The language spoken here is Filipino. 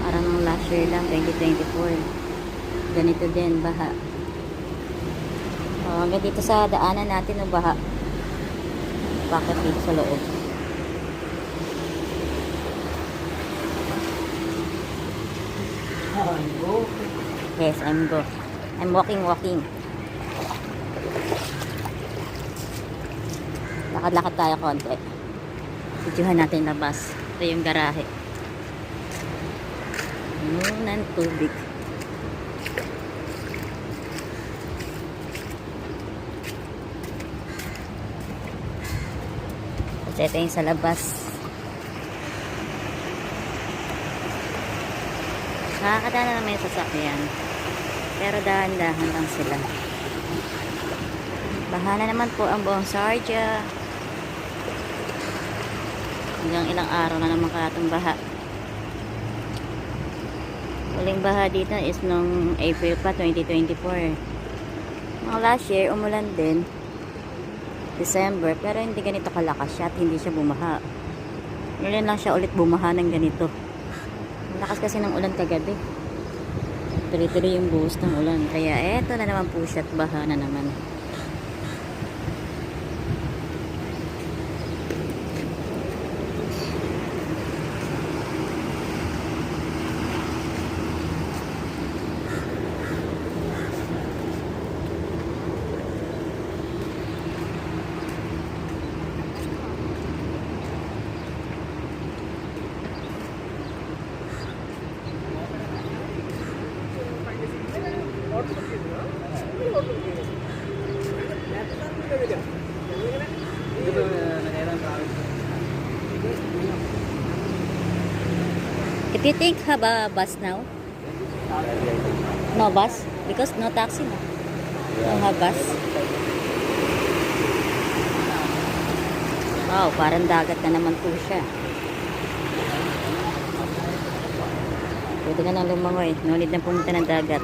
Parang nung last year lang, 2024. Ganito din, baha. Hanggang dito sa daanan natin ng baha. Bakit dito sa loob? Yes, I'm walking. Lakad-lakad tayo konti. Videohan natin labas. Ito yung garahe. Ng tubig. At ito yung sa labas. Nakakadaan na naman yung sasakyan. Pero dahan-dahan lang sila. Baha na naman po ang buong Sharjah. Hanggang ilang araw na naman kaya itong baha. Huling baha dito is nung April pa, 2024. Mga last year, umulan din. December, pero hindi ganito kalakas siya at hindi siya bumaha. Ngayon lang siya ulit bumaha ng ganito. Lakas kasi ng ulan kagabi. Tuloy-tuloy yung buhos ng ulan. Kaya eto na naman po siya at baha na naman. If you think have a bus now? No bus? Because no taxi na. No have bus. Wow, parang dagat na naman po siya. Pwede ka nang lumangoy. No need na pumunta ng dagat.